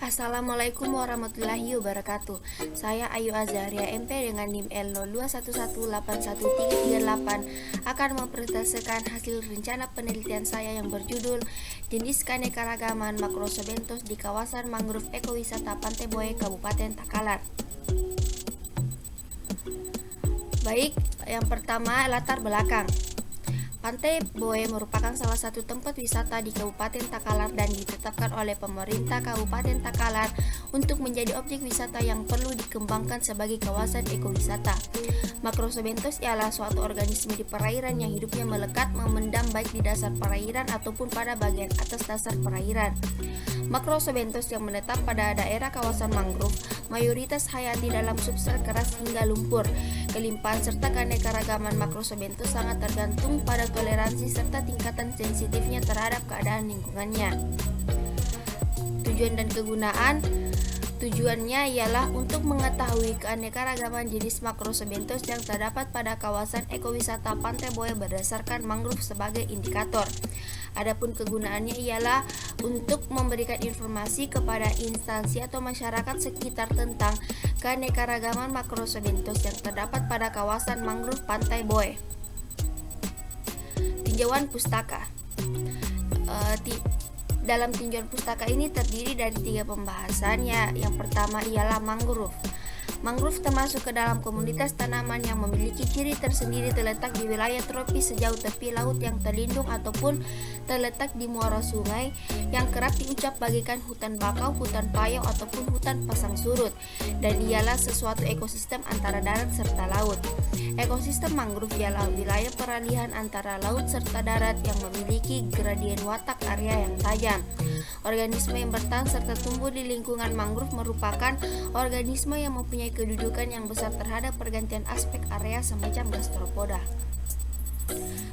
Assalamualaikum warahmatullahi wabarakatuh. Saya Ayu Azaria MP dengan NIM L02118138 akan mempresentasikan hasil rencana penelitian saya yang berjudul Jenis Keanekaragaman Macrozoobenthos di Kawasan Mangrove Ekowisata Pantai Boe, Kabupaten Takalar. Baik, yang pertama latar belakang. Pantai Boe merupakan salah satu tempat wisata di Kabupaten Takalar dan ditetapkan oleh pemerintah Kabupaten Takalar untuk menjadi objek wisata yang perlu dikembangkan sebagai kawasan ekowisata. Macrozoobenthos ialah suatu organisme di perairan yang hidupnya melekat memendam baik di dasar perairan ataupun pada bagian atas dasar perairan. Macrozoobenthos yang menetap pada daerah kawasan mangrove mayoritas hayati dalam substrat keras hingga lumpur. Kelimpahan serta keanekaragaman Macrozoobenthos sangat tergantung pada toleransi serta tingkatan sensitifnya terhadap keadaan lingkungannya. Tujuan dan kegunaan. Tujuannya ialah untuk mengetahui keanekaragaman jenis Macrozoobenthos yang terdapat pada kawasan ekowisata Pantai Boe berdasarkan mangrove sebagai indikator. Adapun kegunaannya ialah untuk memberikan informasi kepada instansi atau masyarakat sekitar tentang keanekaragaman Macrozoobenthos yang terdapat pada kawasan mangrove Pantai Boe. Tinjauan pustaka. Dalam tinjauan pustaka ini terdiri dari 3 pembahasan. Yang pertama ialah mangrove. Mangrove termasuk ke dalam komunitas tanaman yang memiliki ciri tersendiri, terletak di wilayah tropis sejauh tepi laut yang terlindung ataupun terletak di muara sungai yang kerap diucap bagaikan hutan bakau, hutan payau ataupun hutan pasang surut, dan ialah sesuatu ekosistem antara darat serta laut. Ekosistem mangrove ialah wilayah peralihan antara laut serta darat yang memiliki gradien watak area yang tajam. Organisme yang bertahan serta tumbuh di lingkungan mangrove merupakan organisme yang mempunyai kedudukan yang besar terhadap pergantian aspek area semacam gastropoda.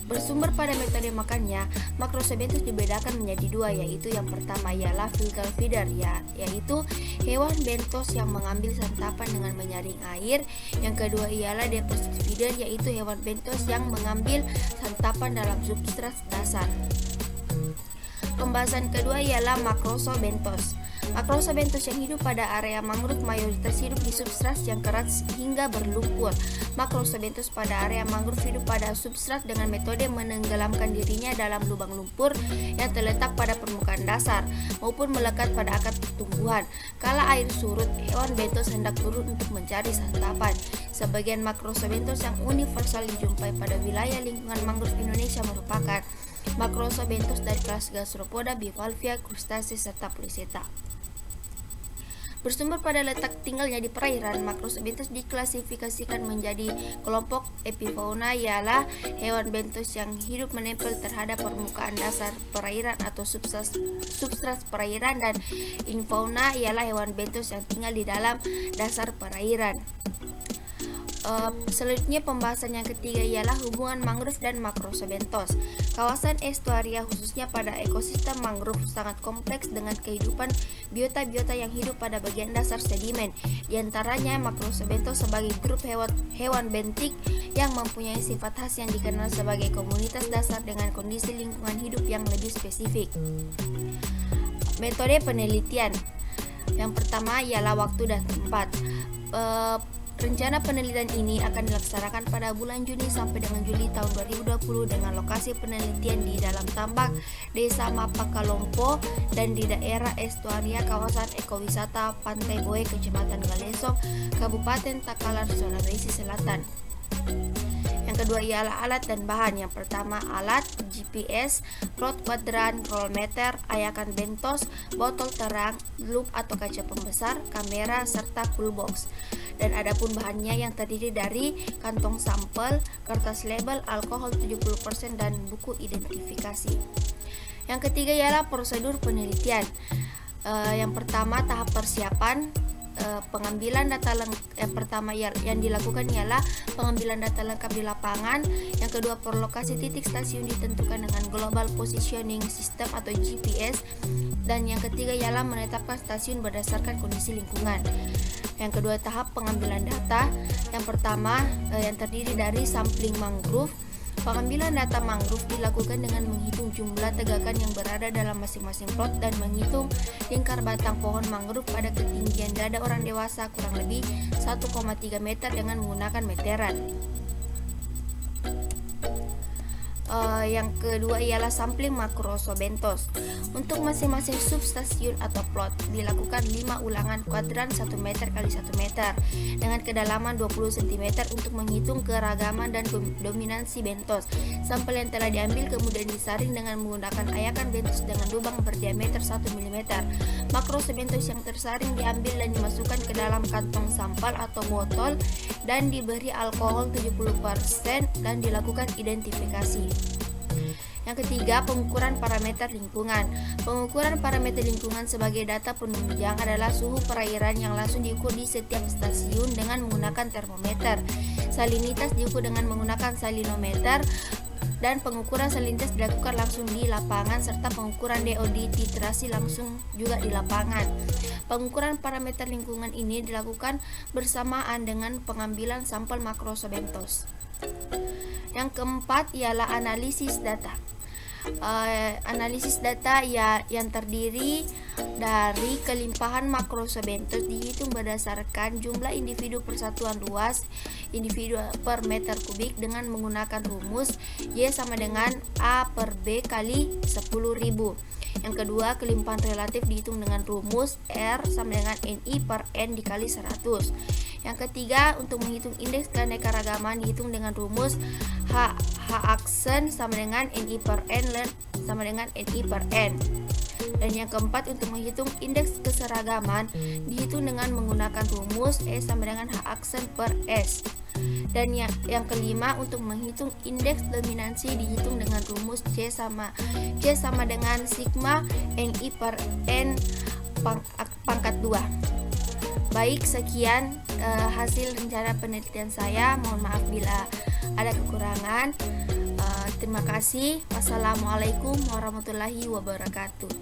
Bersumber pada metode makannya, Macrozoobenthos dibedakan menjadi 2, yaitu yang pertama ialah fungal feeder, yaitu hewan benthos yang mengambil santapan dengan menyaring air. Yang kedua ialah deposit feeder, yaitu hewan benthos yang mengambil santapan dalam substrat dasar. Pembahasan kedua ialah Macrozoobenthos. Macrozoobenthos yang hidup pada area mangrove mayoritas hidup di substrat yang keras hingga berlumpur. Macrozoobenthos pada area mangrove hidup pada substrat dengan metode menenggelamkan dirinya dalam lubang lumpur yang terletak pada permukaan dasar maupun melekat pada akar tumbuhan. Kala air surut, hewan benthos hendak turun untuk mencari santapan. Sebagian Macrozoobenthos yang universal dijumpai pada wilayah lingkungan mangrove Indonesia merupakan Macrozoobenthos dari kelas Gastropoda, Bivalvia, Krustacea, serta Polychaeta. Bersumber pada letak tinggalnya di perairan, Macrozoobenthos diklasifikasikan menjadi kelompok epifauna, ialah hewan benthos yang hidup menempel terhadap permukaan dasar perairan atau substrat perairan, dan infauna ialah hewan benthos yang tinggal di dalam dasar perairan. Selanjutnya pembahasan yang ketiga ialah hubungan mangrove dan Macrozoobenthos. Kawasan estuaria khususnya pada ekosistem mangrove sangat kompleks dengan kehidupan biota-biota yang hidup pada bagian dasar sedimen. Di antaranya Macrozoobenthos sebagai grup hewan bentik yang mempunyai sifat khas yang dikenal sebagai komunitas dasar dengan kondisi lingkungan hidup yang lebih spesifik. Metode penelitian. Yang pertama ialah waktu dan tempat. Rencana penelitian ini akan dilaksanakan pada bulan Juni sampai dengan Juli tahun 2020 dengan lokasi penelitian di dalam tambak Desa Mapakalompo dan di daerah estuaria kawasan ekowisata Pantai Boe, Kecamatan Galesong, Kabupaten Takalar, Sulawesi Selatan. Yang kedua ialah alat dan bahan. Yang pertama alat GPS, rod kuadran, rollmeter, ayakan benthos, botol terang, loop atau kaca pembesar, kamera, serta toolbox. Dan adapun bahannya yang terdiri dari kantong sampel, kertas label, alkohol 70% dan buku identifikasi. Yang ketiga ialah prosedur penelitian. Yang pertama tahap persiapan. Pengambilan data pertama yang dilakukan ialah pengambilan data lengkap di lapangan. Yang kedua, per lokasi titik stasiun ditentukan dengan Global Positioning System atau GPS. Dan yang ketiga ialah menetapkan stasiun berdasarkan kondisi lingkungan. Yang kedua, tahap pengambilan data. Yang pertama yang terdiri dari sampling mangrove. Pengambilan data mangrove dilakukan dengan menghitung jumlah tegakan yang berada dalam masing-masing plot dan menghitung lingkar batang pohon mangrove pada ketinggian dada orang dewasa kurang lebih 1,3 meter dengan menggunakan meteran. Yang kedua ialah sampling makrosobentos. Untuk masing-masing substasiun atau plot dilakukan 5 ulangan kuadran 1 meter kali 1 meter dengan kedalaman 20 cm untuk menghitung keragaman dan dominansi bentos. Sampel yang telah diambil kemudian disaring dengan menggunakan ayakan bentos dengan lubang berdiameter 1 mm. Makrosobentos yang tersaring diambil dan dimasukkan ke dalam kantong sampel atau botol dan diberi alkohol 70% dan dilakukan identifikasi. Yang ketiga, pengukuran parameter lingkungan. Pengukuran parameter lingkungan sebagai data penunjang adalah suhu perairan yang langsung diukur di setiap stasiun dengan menggunakan termometer. Salinitas diukur dengan menggunakan salinometer dan pengukuran salinitas dilakukan langsung di lapangan serta pengukuran DO di titrasi langsung juga di lapangan. Pengukuran parameter lingkungan ini dilakukan bersamaan dengan pengambilan sampel makrosobentos. Yang keempat ialah analisis data. Analisis data yang terdiri dari kelimpahan makrosobentos dihitung berdasarkan jumlah individu per satuan luas individu per meter kubik dengan menggunakan rumus Y sama dengan A per B kali 10.000. Yang kedua, kelimpahan relatif dihitung dengan rumus R sama dengan NI per N dikali 100. Yang ketiga, untuk menghitung indeks keanekaragaman dihitung dengan rumus H aksen sama dengan NI per N sama dengan NI per N. Dan yang keempat, untuk menghitung indeks keseragaman dihitung dengan menggunakan rumus E sama dengan H aksen per S. Dan yang kelima, untuk menghitung indeks dominansi dihitung dengan rumus C sama dengan sigma NI per N pangkat 2. Baik, sekian hasil rencana penelitian saya. Mohon maaf bila ada kekurangan. Terima kasih. Wassalamualaikum warahmatullahi wabarakatuh.